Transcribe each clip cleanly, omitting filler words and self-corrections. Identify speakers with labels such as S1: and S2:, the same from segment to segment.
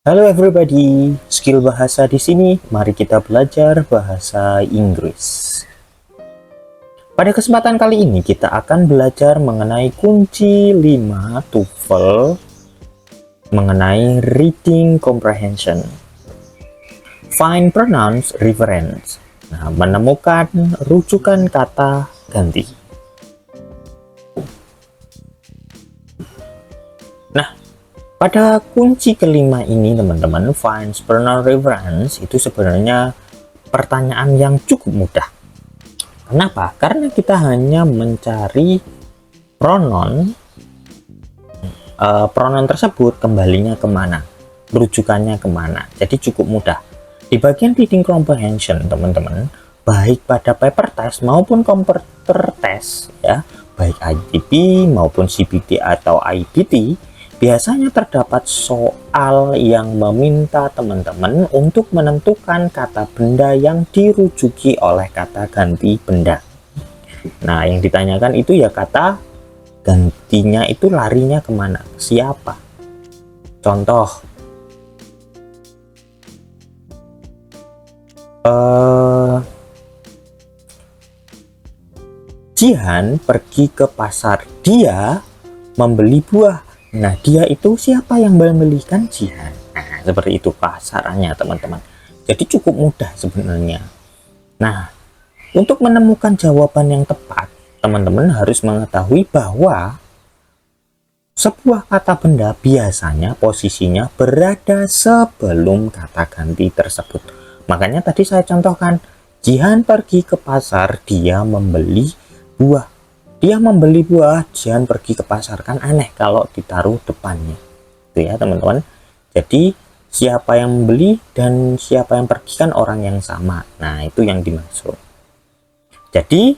S1: Halo everybody, skill bahasa di sini. Mari kita belajar bahasa Inggris. Pada kesempatan kali ini kita akan belajar mengenai kunci 5 TOEFL mengenai reading comprehension. Find pronouns reference. Nah, menemukan rujukan kata ganti. Nah, pada kunci kelima ini teman-teman, find pronoun reference itu sebenarnya pertanyaan yang cukup mudah. Kenapa? Karena kita hanya mencari pronoun, pronoun tersebut kembalinya kemana, rujukannya kemana. Jadi cukup mudah. Di bagian reading comprehension teman-teman, baik pada paper test maupun computer test ya, baik ITP maupun CBT atau IBT, biasanya terdapat soal yang meminta teman-teman untuk menentukan kata benda yang dirujuki oleh kata ganti benda. Nah, yang ditanyakan itu ya kata gantinya itu larinya kemana, siapa. Contoh, Jihan pergi ke pasar, dia membeli buah. Nah, dia itu siapa yang membelikan? Jihan. Nah, seperti itu pasarannya teman-teman. Jadi cukup mudah sebenarnya. Nah, untuk menemukan jawaban yang tepat, teman-teman harus mengetahui bahwa sebuah kata benda biasanya posisinya berada sebelum kata ganti tersebut. Makanya tadi saya contohkan, Jihan pergi ke pasar, dia membeli buah. Dia membeli buah, Jihan pergi ke pasar. Kan aneh kalau ditaruh depannya. Itu ya teman-teman. Jadi siapa yang membeli dan siapa yang pergi kan orang yang sama. Nah, itu yang dimaksud. Jadi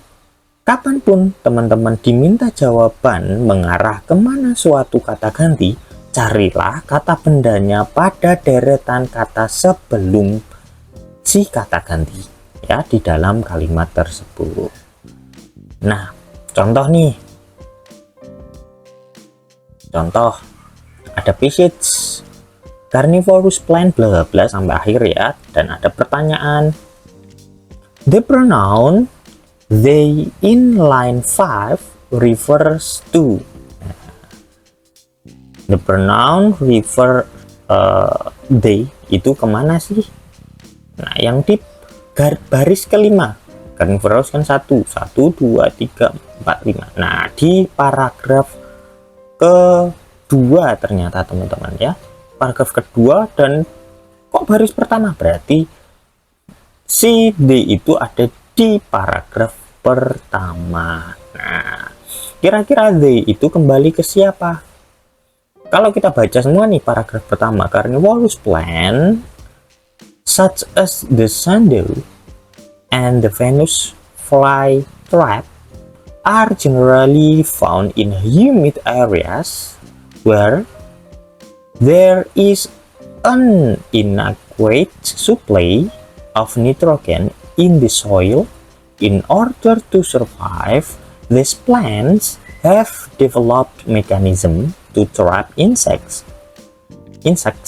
S1: kapanpun teman-teman diminta jawaban mengarah kemana suatu kata ganti, carilah kata bendanya pada deretan kata sebelum si kata ganti ya di dalam kalimat tersebut. Nah, contoh nih, ada passage carnivorous plant bla bla sampai akhir ya, dan ada pertanyaan. The pronoun they in line 5 refers to. The pronoun refer they itu kemana sih? Nah, yang di baris kelima, carnivorous kan 1, 2, 3, 4, 5. Nah, di paragraf kedua ternyata teman-teman ya. Paragraf kedua dan kok baris pertama? Berarti si D itu ada di paragraf pertama. Nah, kira-kira D itu kembali ke siapa? Kalau kita baca semua nih paragraf pertama, carnivorous plant such as the sandal and the Venus flytrap are generally found in humid areas where there is an inadequate supply of nitrogen in the soil. In order to survive, these plants have developed mechanism to trap insects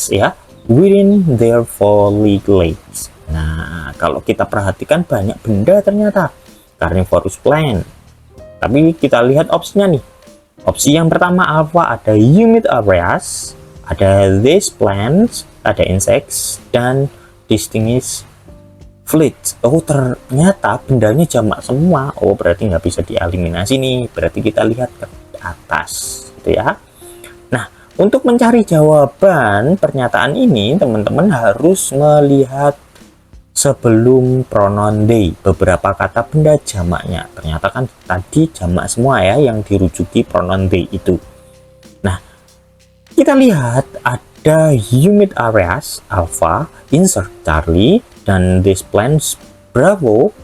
S1: ya within their foliage. Nah, kalau kita perhatikan banyak benda ternyata carnivorous plant. Tapi kita lihat opsinya nih. Opsi yang pertama apa? Ada humid areas, ada these plants, ada insects, dan distinguished fleet. Oh, ternyata bendanya jamak semua. Oh, berarti nggak bisa dieliminasi nih. Berarti kita lihat ke atas, gitu ya. Nah, untuk mencari jawaban pernyataan ini, teman-teman harus melihat sebelum pronoun they, beberapa kata benda jamaknya. Ternyata kan tadi jamak semua ya yang dirujuki pronoun they itu. Nah, kita lihat ada humid areas, alpha, insert Charlie, dan these plants, Bravo,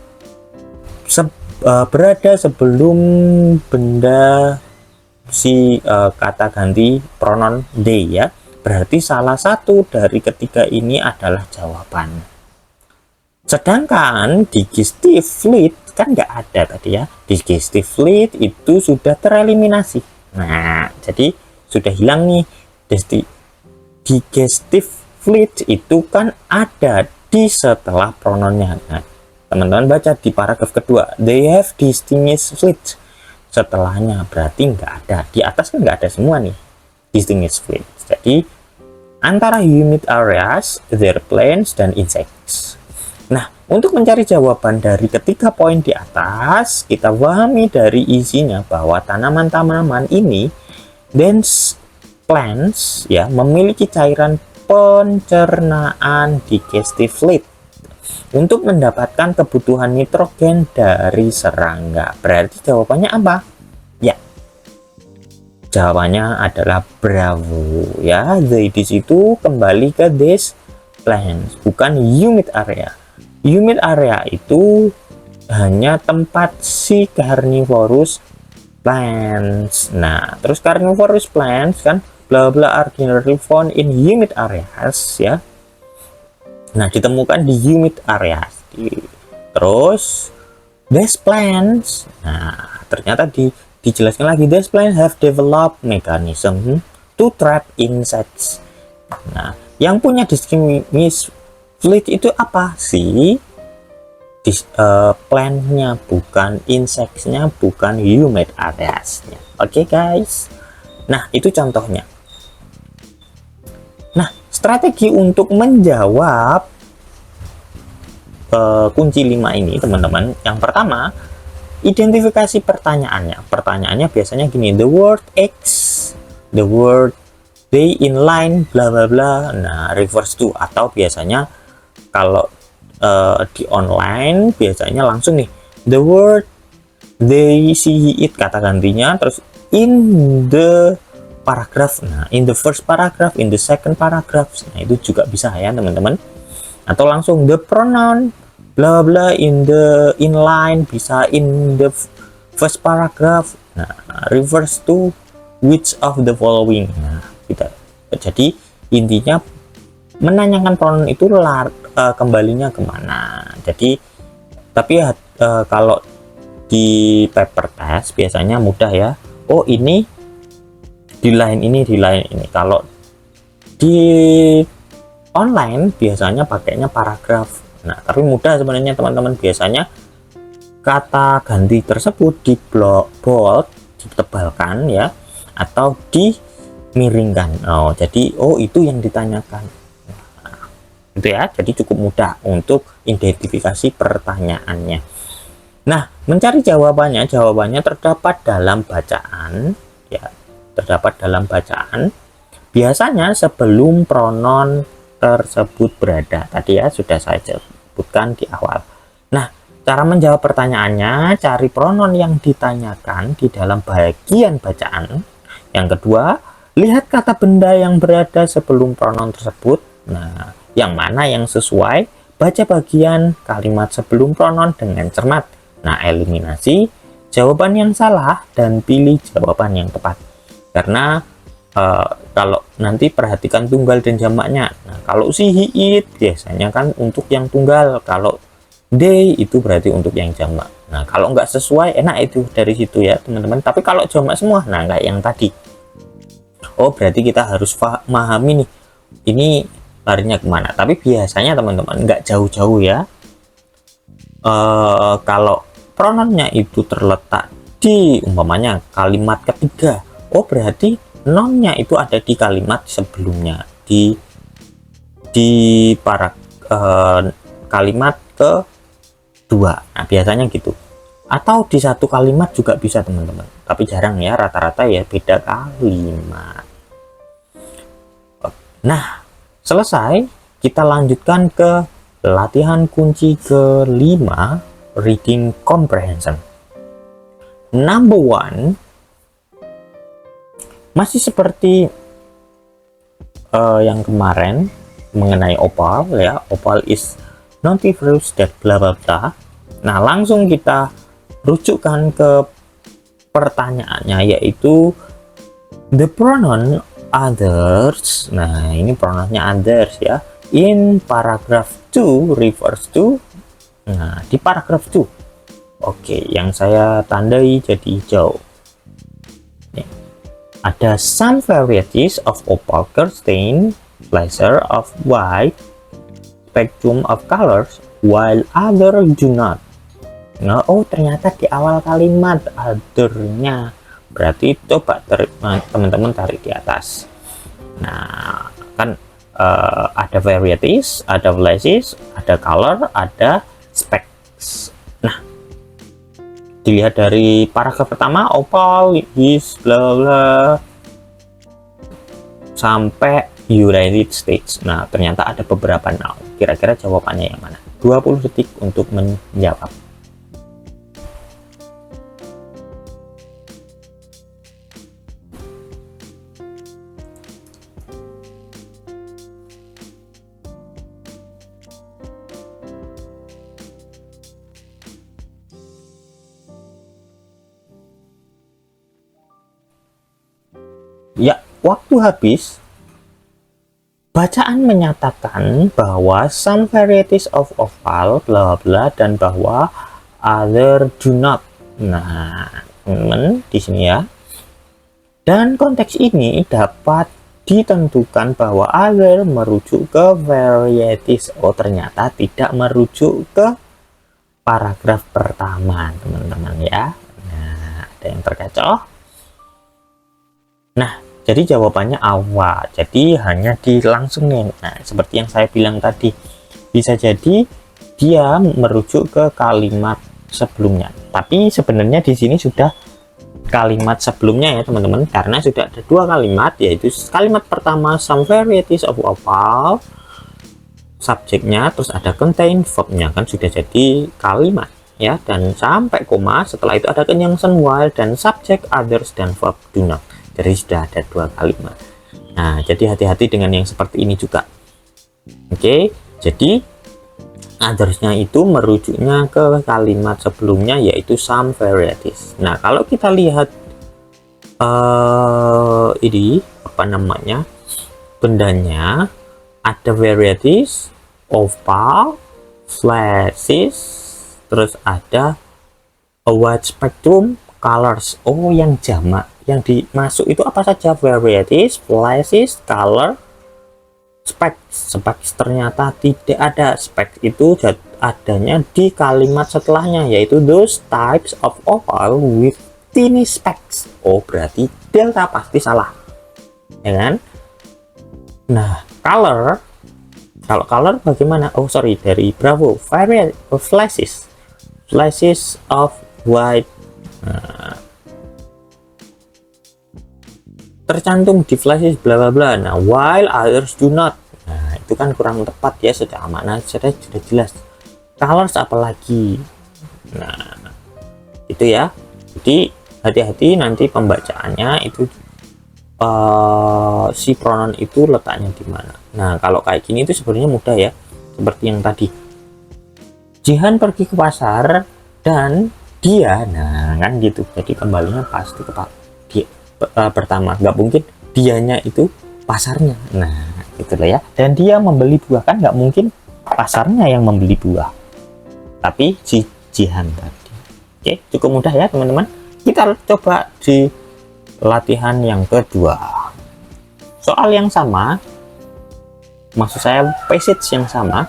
S1: berada sebelum benda si kata ganti pronoun they ya. Berarti salah satu dari ketiga ini adalah jawaban. Sedangkan digestive fluid kan nggak ada tadi ya. Digestive fluid itu sudah tereliminasi. Nah, jadi sudah hilang nih digestive fleet itu kan ada di setelah prononnya. Nah, teman-teman baca di paragraf kedua, they have distinguished fleet. Setelahnya berarti nggak ada. Di atas kan nggak ada semua nih, distinguished fleet. Jadi antara humid areas, their plants, dan insects. Nah, untuk mencari jawaban dari ketiga poin di atas, kita pahami dari isinya bahwa tanaman-tanaman ini, dense plants, ya, memiliki cairan pencernaan digestive fluid untuk mendapatkan kebutuhan nitrogen dari serangga. Berarti jawabannya apa? Ya, jawabannya adalah bravo. Ya, di situ kembali ke these plants, bukan humid area. Humid area itu hanya tempat si carnivorous plants. Nah, terus carnivorous plants kan bla bla are generally found in humid areas, ya. Nah, ditemukan di humid areas. Terus these plants, nah ternyata dijelaskan lagi, these plants have developed mechanism to trap insects. Nah, yang punya distinguished fluid itu apa sih? Plantnya, bukan insectsnya, bukan humid areasnya. Oke, guys. Nah, itu contohnya. Nah, strategi untuk menjawab kunci 5 ini, teman-teman. Yang pertama, identifikasi pertanyaannya. Pertanyaannya biasanya gini, the word X, the word they in line, bla bla bla. Nah, refers to, atau biasanya kalau di online biasanya langsung nih, the word they see it, kata gantinya, terus in the paragraph. Nah, in the first paragraph, in the second paragraph. Nah, itu juga bisa ya, teman-teman. Atau langsung the pronoun bla bla in the inline, bisa in the first paragraph. Nah, refers to which of the following. Nah, kita jadi intinya menanyakan pronoun itu kembalinya kemana. Jadi tapi kalau di paper test biasanya mudah ya. Oh, ini di line ini, di line ini. Kalau di online biasanya pakainya paragraf. Nah, tapi mudah sebenarnya, teman-teman. Biasanya kata ganti tersebut di bold, ditebalkan ya, atau dimiringkan. Oh, jadi itu yang ditanyakan. Itu ya, jadi cukup mudah untuk identifikasi pertanyaannya. Nah, mencari jawabannya terdapat dalam bacaan, ya, terdapat dalam bacaan. Biasanya sebelum pronoun tersebut berada. Tadi ya sudah saya sebutkan di awal. Nah, cara menjawab pertanyaannya, cari pronoun yang ditanyakan di dalam bagian bacaan. Yang kedua, lihat kata benda yang berada sebelum pronoun tersebut. Nah, yang mana yang sesuai, baca bagian kalimat sebelum pronoun dengan cermat. Nah, eliminasi jawaban yang salah dan pilih jawaban yang tepat. Karena kalau nanti perhatikan tunggal dan jamaknya. Nah, kalau si, he, it biasanya kan untuk yang tunggal, kalau they itu berarti untuk yang jamak. Nah, kalau nggak sesuai, enak itu dari situ ya, teman-teman. Tapi kalau jamak semua, nah nggak yang tadi. Oh, berarti kita harus memahami nih, ini larinya kemana. Tapi biasanya teman-teman nggak jauh-jauh ya. Kalau pronounnya itu terletak di umpamanya kalimat ketiga, oh berarti nonnya itu ada di kalimat sebelumnya, di kalimat kedua. Nah, biasanya gitu. Atau di satu kalimat juga bisa, teman-teman. Tapi jarang ya, rata-rata ya beda kalimat. Nah, selesai, kita lanjutkan ke latihan kunci kelima, reading comprehension. Number 1, masih seperti yang kemarin mengenai opal ya, opal is nontiferous that bla bla bla. Nah, langsung kita rujukkan ke pertanyaannya, yaitu the pronoun others. Nah, ini pronounnya others ya, in paragraph 2 refers to. Nah, di paragraph 2, oke, yang saya tandai jadi hijau. Nih, ada some varieties of opal stain pleasure of wide spectrum of colors while other do not. Nah, oh ternyata di awal kalimat other-nya, berarti coba teman-teman tarik di atas. Nah, kan ada varieties, ada flashes, ada color, ada specs. Nah, dilihat dari paragraf pertama, opal is bla bla sampai United States. Nah, ternyata ada beberapa noun. Kira-kira jawabannya yang mana? 20 detik untuk menjawab. Ya, waktu habis. Bacaan menyatakan bahwa some varieties of opal bla bla dan bahwa other do not. Nah, teman di sini ya. Dan konteks ini dapat ditentukan bahwa other merujuk ke varieties. Oh, ternyata tidak merujuk ke paragraf pertama, teman-teman ya. Nah, ada yang terkecoh. Nah, jadi jawabannya awal. Jadi hanya dilangsungin. Nah, seperti yang saya bilang tadi, bisa jadi dia merujuk ke kalimat sebelumnya. Tapi sebenarnya di sini sudah kalimat sebelumnya ya teman-teman, karena sudah ada dua kalimat, yaitu kalimat pertama some varieties of opal, subjeknya, terus ada contain verbnya, kan sudah jadi kalimat ya, dan sampai koma. Setelah itu ada conjunction while dan subject, others dan verb do not. Jadi sudah ada dua kalimat. Nah, jadi hati-hati dengan yang seperti ini juga. Oke, jadi others-nya itu merujuknya ke kalimat sebelumnya, yaitu some varieties. Nah, kalau kita lihat ini apa namanya, bendanya, ada varieties, opal, flashes, terus ada a wide spectrum colors. Oh, yang jamak yang dimasuk itu apa saja? Varieties, flashes, color, specs. Specs ternyata tidak ada. Specs itu adanya di kalimat setelahnya, yaitu those types of opal with tiny specks. Oh, berarti delta pasti salah, ya kan? Nah, color, kalau color bagaimana? Oh sorry, dari Bravo, variety of flashes of white. Nah, tercantum di flashes bla bla bla. Nah, while others do not. Nah, itu kan kurang tepat ya, sudah amanah, sudah jelas. Colors apalagi. Nah, itu ya. Jadi hati-hati nanti pembacaannya itu si pronoun itu letaknya di mana. Nah, kalau kayak gini itu sebenarnya mudah ya. Seperti yang tadi. Jihan pergi ke pasar dan dia, nah kan gitu. Jadi kembalinya pasti ke dia. Pertama, nggak mungkin dianya itu pasarnya. Nah, itulah ya. Dan dia membeli buah, kan nggak mungkin pasarnya yang membeli buah, tapi Jihan tadi. Oke, cukup mudah ya teman-teman. Kita coba di latihan yang kedua. Soal yang sama, maksud saya passage yang sama.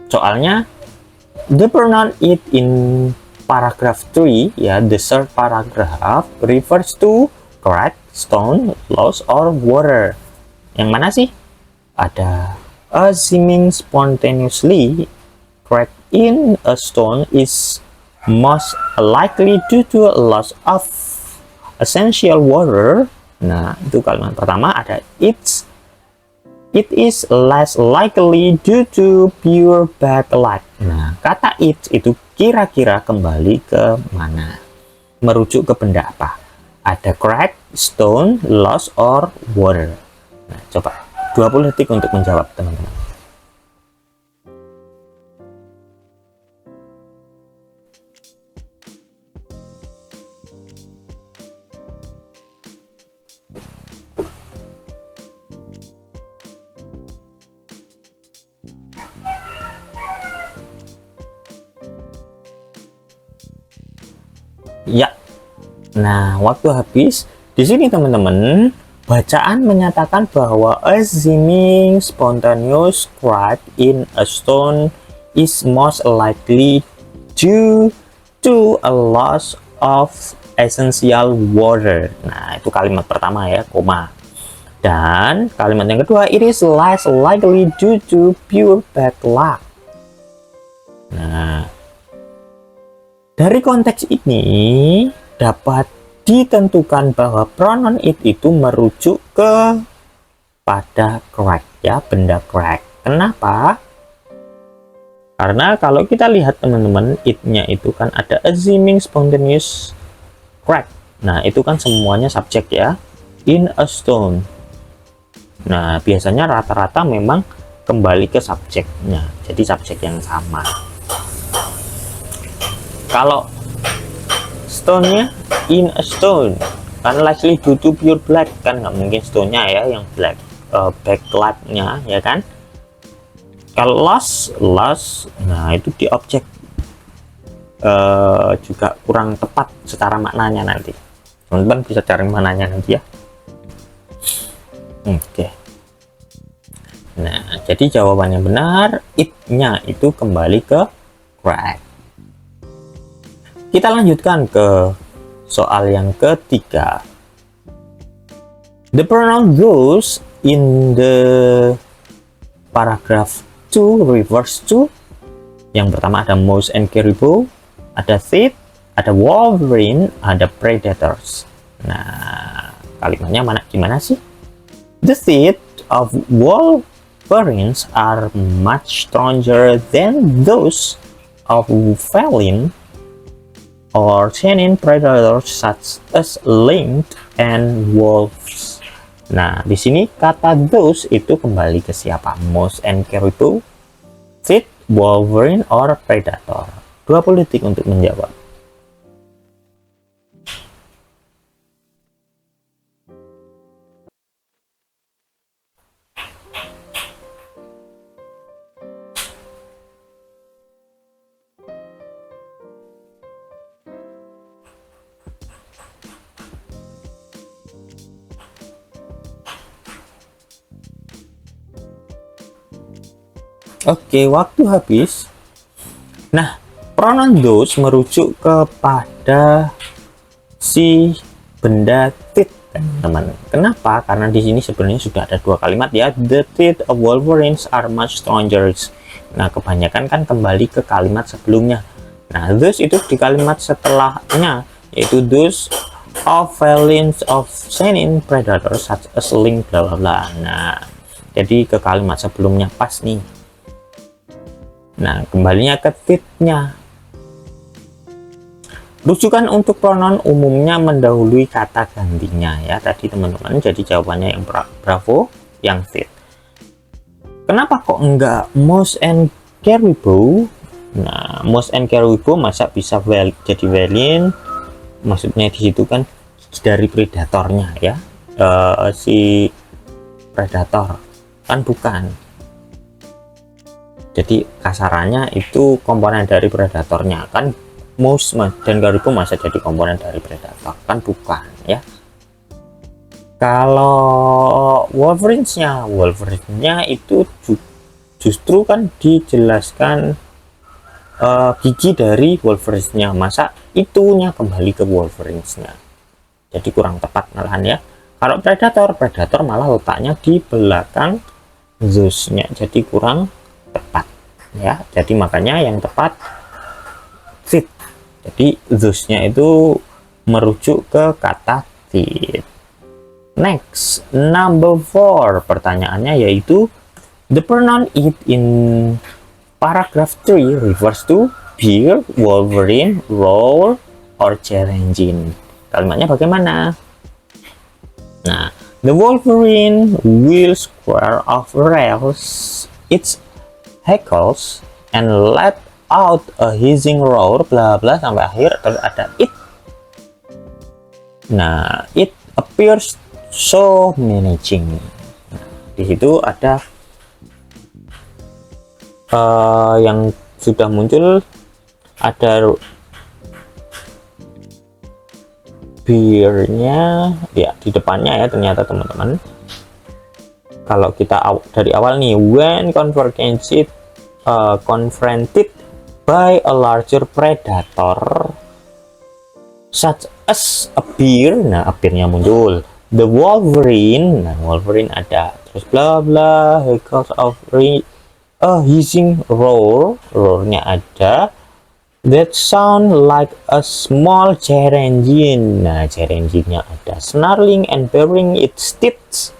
S1: Soalnya the pronoun it in paragraph 3 ya, the third paragraph refers to crack, stone, loss, or water. Yang mana sih? Ada assuming spontaneously crack in a stone is most likely due to a loss of essential water. Nah, itu kalimat pertama. Ada it is less likely due to pure bad luck. Nah, kata it itu kira-kira kembali ke mana? Merujuk ke benda apa? Ada crack, stone, loss, or water. Nah, coba 20 detik untuk menjawab teman-teman. Ya, nah waktu habis di sini teman-teman. bacaan menyatakan bahwa a seeming spontaneous crack in a stone is most likely due to a loss of essential water. Nah, itu kalimat pertama ya, koma. Dan kalimat yang kedua, it is less likely due to pure bad luck. Nah, dari konteks ini dapat ditentukan bahwa pronoun it itu merujuk ke pada crack ya, benda crack. Kenapa? Karena kalau kita lihat teman-teman, it-nya itu kan ada assuming spontaneous crack. Nah, itu kan semuanya subjek ya. In a stone. Nah, biasanya rata-rata memang kembali ke subjeknya. Jadi subjek yang sama. Kalau stone-nya in a stone, kan likely due to pure black, kan nggak mungkin stone-nya ya yang black, backlight-nya ya kan. Kalau loss, nah itu di objek juga kurang tepat secara maknanya nanti. Teman-teman bisa cari maknanya nanti ya. Oke. Nah, jadi jawabannya benar, it-nya itu kembali ke crack. Kita lanjutkan ke soal yang ketiga. The pronoun those in the paragraph 2 refers to, yang pertama ada mouse and caribou, ada thief, ada wolverine, ada predators. Nah, kalimatnya mana gimana sih? The teeth of wolverines are much stronger than those of feline or canine predators such as lynx and wolves. Nah, di sini kata those itu kembali ke siapa? Mouse and caribou, fit, wolverine, or predator. 20 detik untuk menjawab. Oke, waktu habis. Nah, pronoun those merujuk kepada si benda teeth, teman. Kenapa? Karena di sini sebenarnya sudah ada dua kalimat ya. The teeth of wolverines are much stronger. Nah, kebanyakan kan kembali ke kalimat sebelumnya. Nah, those itu di kalimat setelahnya, yaitu those of felines of canine predators such as lynx bla bla bla. Nah, jadi ke kalimat sebelumnya pas nih. Nah, kembalinya ke teeth-nya. Rujukan untuk pronoun umumnya mendahului kata gantinya ya tadi teman-teman. Jadi jawabannya yang bravo, yang teeth. Kenapa kok enggak mouse and caribou? Nah, mouse and caribou masa bisa jadi feline? Maksudnya di situ kan dari predatornya ya, si predator kan bukan. Jadi kasarannya itu komponen dari predatornya kan, mouse dan caribou masa jadi komponen dari predator kan bukan ya. Kalau wolverine-nya itu justru kan dijelaskan gigi dari wolverine-nya, masa itunya kembali ke wolverine-nya, jadi kurang tepat malahan ya. Kalau predator malah letaknya di belakang those-nya, jadi kurang tepat ya. Jadi makanya yang tepat fit. Jadi those-nya itu merujuk ke kata fit. Next, number 4, pertanyaannya yaitu the pronoun it in paragraph 3 refers to bear, wolverine, roar, or challenging. Kalimatnya bagaimana? Nah, the wolverine will square off rails its hackles and let out a hissing roar bla bla sampai akhir. Terus ada it. Nah, it appears so menacing. Nah, di situ ada yang sudah muncul, ada beer-nya ya di depannya ya ternyata teman-teman. Kalau kita dari awal nih, when confronted by a larger predator such as a bear, nah a bear-nya muncul, the Wolverine, nah Wolverine ada, terus bla bla, because of a hissing roar, roar-nya ada, that sound like a small jet engine, nah jet engine-nya ada, snarling and baring its teeth,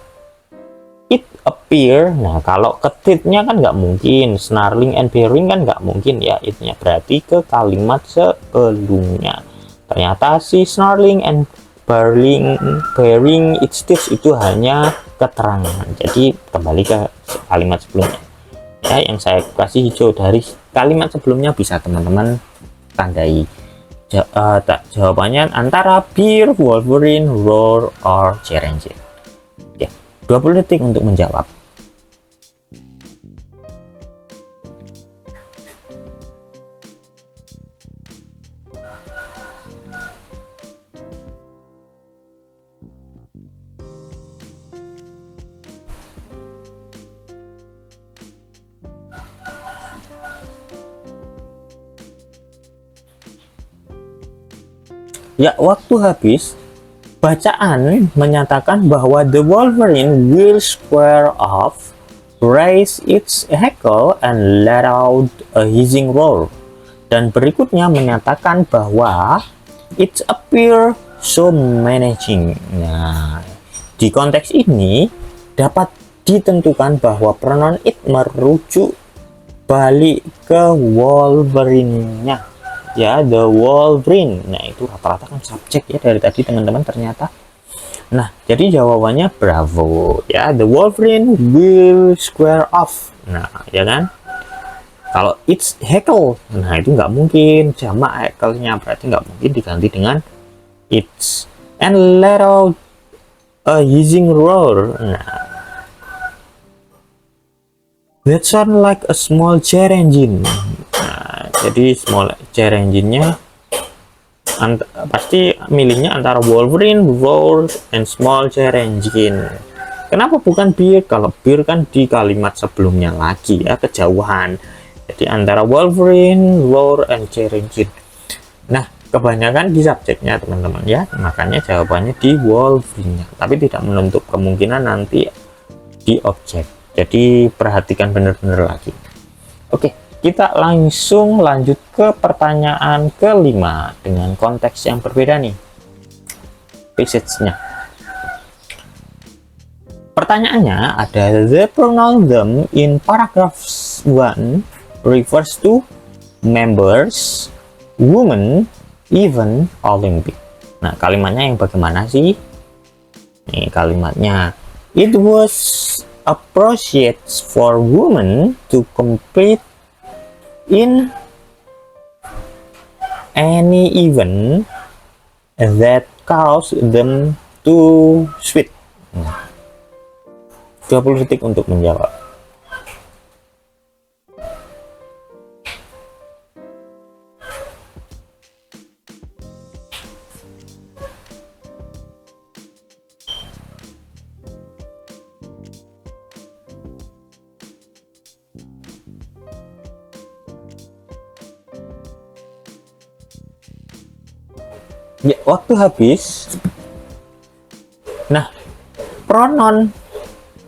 S1: it appear, nah kalau ke teeth-nya kan nggak mungkin, snarling and baring kan nggak mungkin ya, itnya berarti ke kalimat sebelumnya. Ternyata si snarling and baring its teeth itu hanya keterangan, jadi kembali ke kalimat sebelumnya ya, yang saya kasih hijau dari kalimat sebelumnya bisa teman-teman tandai. Jawabannya antara beer, Wolverine, roar, or jet engine. 20 detik untuk menjawab. Ya, waktu habis. Bacaan menyatakan bahwa the Wolverine will square off, raise its hackle, and let out a hissing roar. Dan berikutnya menyatakan bahwa it appear so menacing. Nah, di konteks ini dapat ditentukan bahwa pronoun it merujuk balik ke Wolverine-nya. Ya, the Wolverine. Nah, itu rata-rata kan subjek ya dari tadi teman-teman ternyata. Nah, jadi jawabannya bravo. Ya, the Wolverine will square off. Nah, ya kan? Kalau it's heckle, nah itu nggak mungkin. Jamak heckle-nya berarti nggak mungkin diganti dengan it's. And let out a hissing roar. Nah, that sound like a small jet engine. Jadi small jet engine-nya pasti milihnya antara Wolverine, roar, and small jet engine. Kenapa bukan beer? Kalau beer kan di kalimat sebelumnya lagi ya, kejauhan. Jadi antara Wolverine, roar, and jet engine. Nah, kebanyakan di subjeknya teman-teman ya, makanya jawabannya di Wolverine-nya. Tapi tidak menutup kemungkinan nanti di objek. Jadi perhatikan benar-benar lagi. Oke. Kita langsung lanjut ke pertanyaan kelima dengan konteks yang berbeda nih, passage-nya. Pertanyaannya ada, the pronoun them in paragraph 1 refers to members, women, even, Olympic. Nah, kalimatnya yang bagaimana sih? Nih kalimatnya, it was appropriate for women to compete in any event that cause them to sweat. 20 detik untuk menjawab. Ya, waktu habis. Nah, pronoun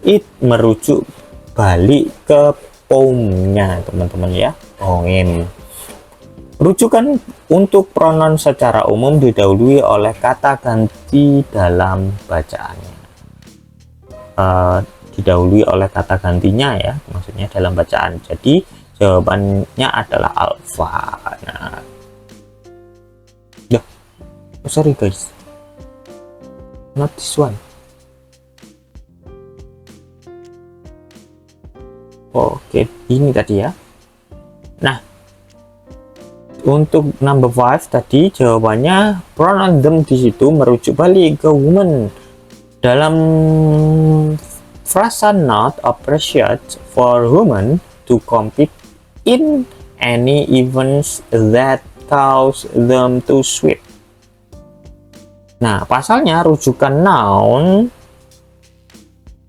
S1: it merujuk balik ke poem-nya teman-teman ya, poem. Rujukan untuk pronoun secara umum didahului oleh kata ganti dalam bacaannya. Didahului oleh kata gantinya ya, maksudnya dalam bacaan. Jadi jawabannya adalah alpha. Nah, sorry guys, not this one. Oke, ini tadi ya. Nah, untuk number 5 tadi jawabannya pronoun them di situ merujuk balik ke woman. Dalam frasa not appreciate for women to compete in any events that cause them to sweat. Nah, pasalnya rujukan noun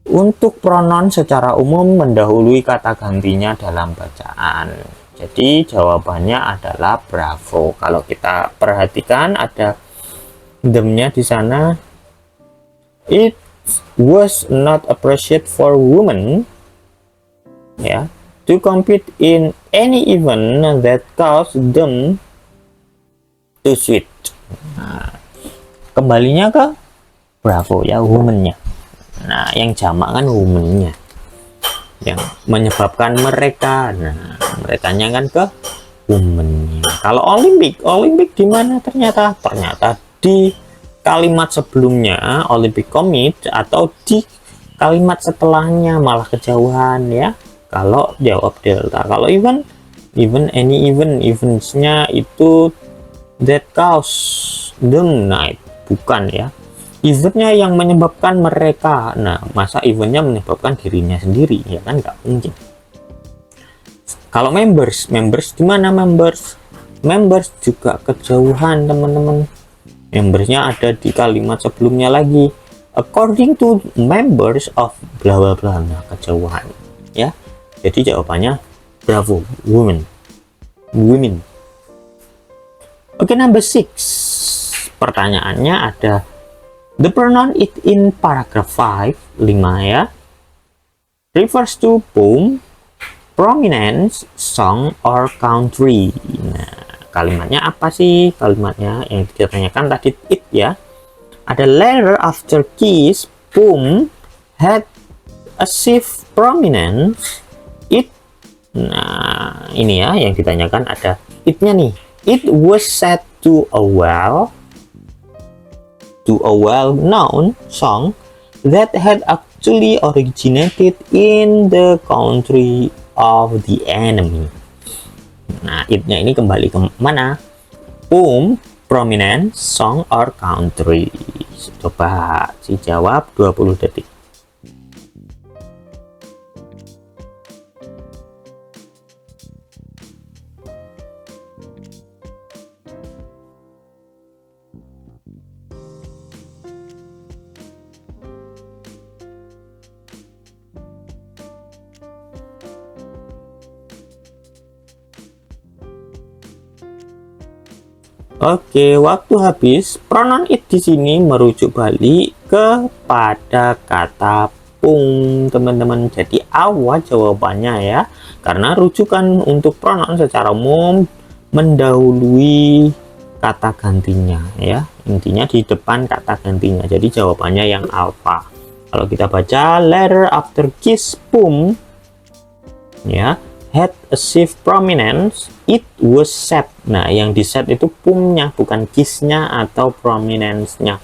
S1: untuk pronoun secara umum mendahului kata gantinya dalam bacaan. Jadi jawabannya adalah bravo. Kalau kita perhatikan ada themnya di sana. It was not appreciated for women, ya, to compete in any event that caused them to sweat. Nah, kembalinya ke bravo ya, womennya. Nah, yang jamak kan womennya, yang menyebabkan mereka. Nah, merekanya kan ke womennya. Kalau Olympic di mana ternyata di kalimat sebelumnya, Olympic commit, atau di kalimat setelahnya malah kejauhan ya. Kalau jawab delta. Kalau event any eventsnya itu that cause them night, bukan ya. Eventnya yang menyebabkan mereka. Nah, masa eventnya menyebabkan dirinya sendiri, ya kan nggak mungkin. Kalau members di mana members juga kejauhan teman-teman. Membersnya ada di kalimat sebelumnya lagi, according to members of bla bla bla. Nah, kejauhan ya. Jadi jawabannya bravo, women. Oke, number 6. Pertanyaannya ada the pronoun it in paragraph 5 ya, refers to poem, prominence, song, or country. Nah, kalimatnya apa sih? Kalimatnya yang ditanyakan tadi it ya. Ada later after kiss, poem had achieved prominence. It. Nah, ini ya yang ditanyakan, ada it-nya nih. It was said to a well-known song that had actually originated in the country of the enemy. Nah, it-nya ini kembali ke mana? Poem, prominent, song, or country. Coba dijawab 20 detik. Oke, waktu habis. Pronoun it di sini merujuk balik kepada kata pung, teman-teman. Jadi awal jawabannya ya, karena rujukan untuk pronoun secara umum mendahului kata gantinya ya. Intinya di depan kata gantinya. Jadi jawabannya yang alpha. Kalau kita baca later after kiss pum ya, had achieved prominence, it was said. Nah, yang di said itu pumnya, bukan kissnya atau prominence-nya.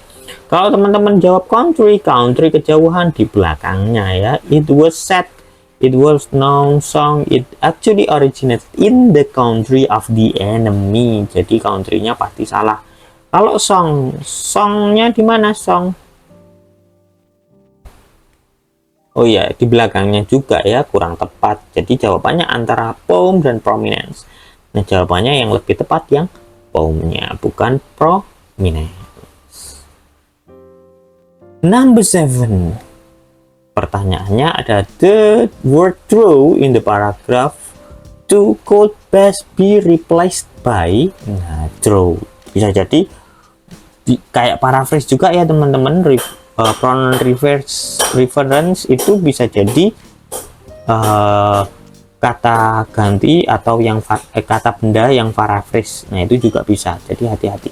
S1: Kalau teman-teman jawab country kejauhan di belakangnya ya. It was said, it was known song, it actually originated in the country of the enemy. Jadi country-nya pasti salah. Kalau songnya di mana song? Oh iya, di belakangnya juga ya, kurang tepat. Jadi jawabannya antara poem dan prominence. Nah, jawabannya yang lebih tepat yang poemnya, bukan prominence. Number 7. Pertanyaannya ada the word true in the paragraph 2 could best be replaced by. Nah, true. Bisa jadi kayak paraphrase juga ya teman-teman. Pronoun reference itu bisa jadi kata ganti atau yang kata benda yang paraphrase. Nah, itu juga bisa. Jadi hati-hati.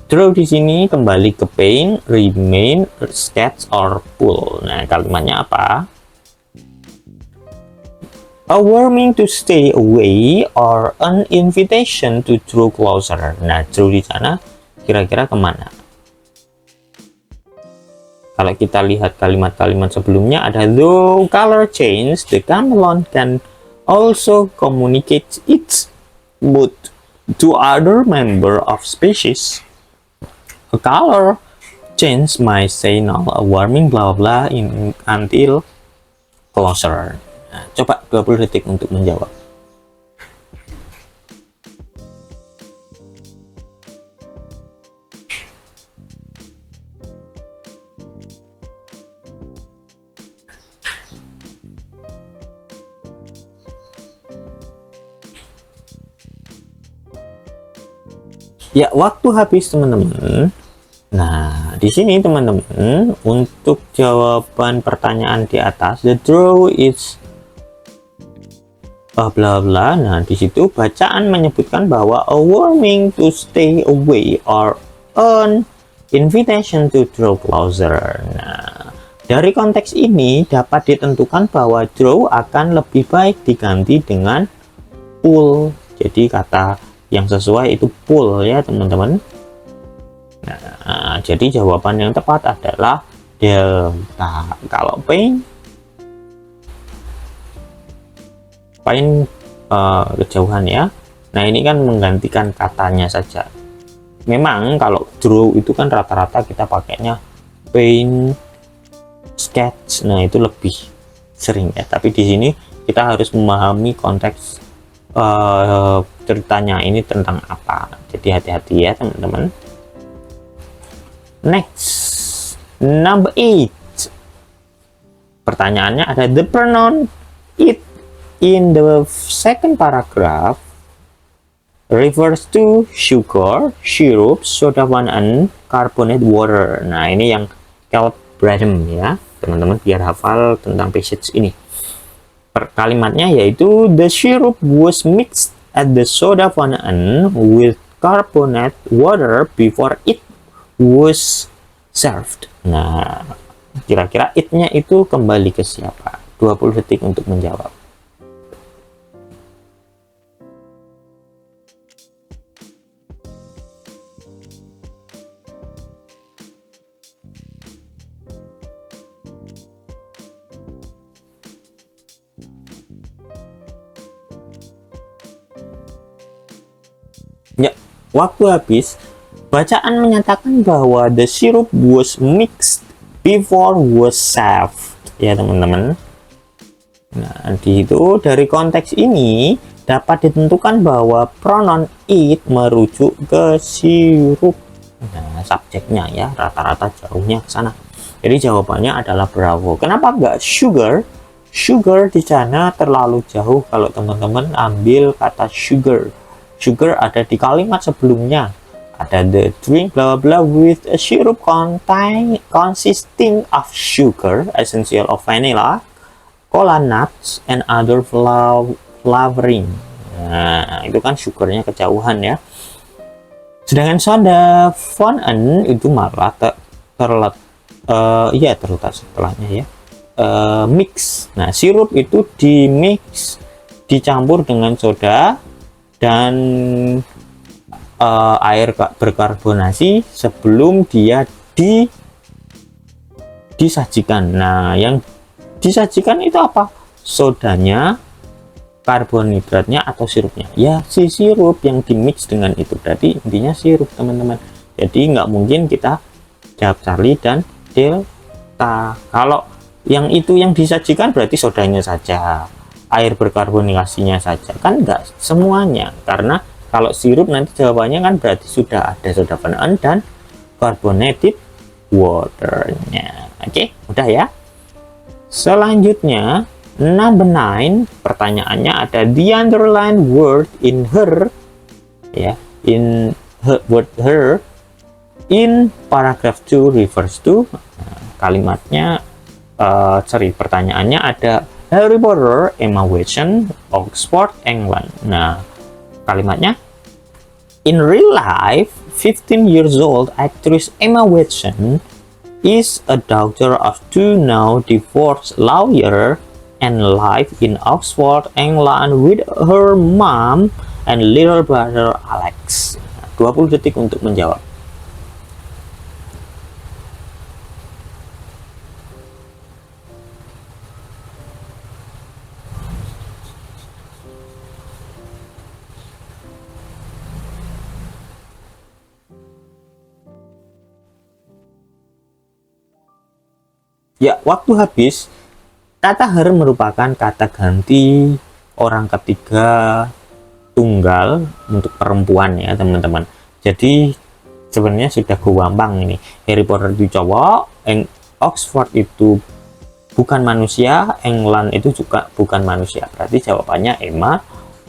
S1: True di sini kembali ke pain, remain, sketch, or pull. Nah, kalimatnya apa? A warning to stay away or an invitation to draw closer. Nah, true di sana kira-kira kemana? Kalau kita lihat kalimat-kalimat sebelumnya ada though color change, the chameleon can also communicate its mood to other member of species. A color change might signal a warming blah blah until closer. Nah, coba 20 detik untuk menjawab. Ya, waktu habis teman-teman. Nah, di sini teman-teman, untuk jawaban pertanyaan di atas, the draw is bla bla. Nah, di situ bacaan menyebutkan bahwa a warning to stay away or an invitation to draw closer. Nah, dari konteks ini dapat ditentukan bahwa draw akan lebih baik diganti dengan pull. Jadi kata yang sesuai itu pull ya teman-teman. Nah, jadi jawaban yang tepat adalah delta. Kalau pain kejauhan ya. Nah, ini kan menggantikan katanya saja. Memang kalau draw itu kan rata-rata kita pakainya paint, sketch. Nah, itu lebih sering ya. Tapi di sini kita harus memahami konteks ceritanya ini tentang apa. Jadi hati-hati ya teman-teman. Next, number 8. Pertanyaannya ada the pronoun it in the second paragraph refers to sugar, syrup, soda one, and carbonated water. Nah, ini yang Caleb Bradham ya, teman-teman, biar hafal tentang passage ini. Kalimatnya yaitu the syrup was mixed at the soda fountain with carbonated water before it was served. Nah, kira-kira it-nya itu kembali ke siapa? 20 detik untuk menjawab. Ya, waktu habis. Bacaan menyatakan bahwa the syrup was mixed before was served ya teman-teman. Nah, di itu dari konteks ini dapat ditentukan bahwa pronoun it merujuk ke sirup. Nah, subjeknya ya rata-rata jauhnya ke sana. Jadi jawabannya adalah bravo. Kenapa enggak sugar? Sugar di sana terlalu jauh kalau teman-teman ambil kata sugar. Sugar ada di kalimat sebelumnya. Ada the drink blah blah with a syrup consisting of sugar, essential of vanilla, cola nuts, and other flavoring. Nah, itu kan sugarnya kejauhan ya. Sedangkan soda fountain itu malah terletak setelahnya ya. Mix. Nah, sirup itu di mix, dicampur dengan soda dan air berkarbonasi sebelum dia disajikan. Nah, yang disajikan itu apa? Sodanya, karbohidratnya, atau sirupnya? Ya, si sirup yang dimix dengan itu. Berarti intinya sirup, teman-teman. Jadi nggak mungkin kita jawab Charlie dan delta. Kalau yang itu yang disajikan berarti sodanya saja, air berkarbonasinya saja. Kan nggak semuanya, karena kalau sirup nanti jawabannya kan berarti sudah ada soda fountain dan carbonated waternya. Oke, udah ya. Selanjutnya number 9, pertanyaannya ada the underlined word in her ya, in her, word her in paragraph 2 refers to. Nah, kalimatnya pertanyaannya ada Harry Potter, Emma Watson, Oxford, England. Nah, kalimatnya in real life 15 years old actress Emma Watson is a daughter of two now divorced lawyer and live in Oxford, England with her mom and little brother Alex. 20 detik untuk menjawab. Ya, waktu habis. Kata her merupakan kata ganti orang ketiga tunggal untuk perempuan ya teman-teman. Jadi sebenarnya sudah gampang ini. Harry Potter itu cowok, Oxford itu bukan manusia, England itu juga bukan manusia. Berarti jawabannya Emma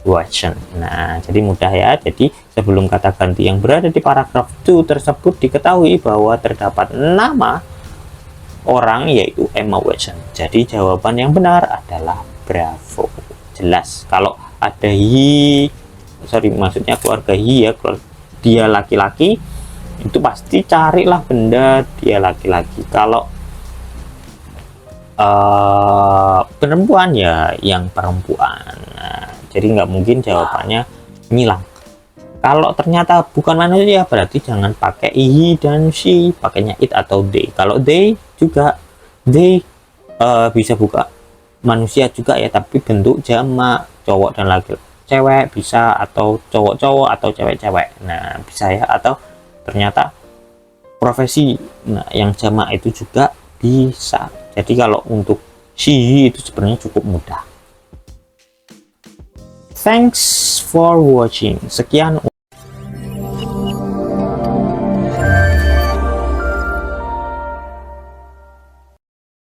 S1: watching. Nah, jadi mudah ya. Jadi sebelum kata ganti yang berada di paragraf 2 tersebut diketahui bahwa terdapat nama orang yaitu Emma Watson. Jadi jawaban yang benar adalah Bravo. Jelas kalau ada maksudnya keluarga ya, dia laki-laki, itu pasti carilah benda dia laki-laki. Kalau perempuan ya yang perempuan. Nah, jadi nggak mungkin jawabannya ngilang. Kalau ternyata bukan manusia berarti jangan pakai he dan she, pakainya it atau they. Kalau they juga bisa buka manusia juga ya, tapi bentuk jamak, cowok dan laki cewek bisa, atau cowok-cowok atau cewek-cewek. Nah, bisa ya. Atau ternyata profesi, nah yang jamak itu juga bisa. Jadi kalau untuk she itu sebenarnya cukup mudah. Thanks for watching. Sekian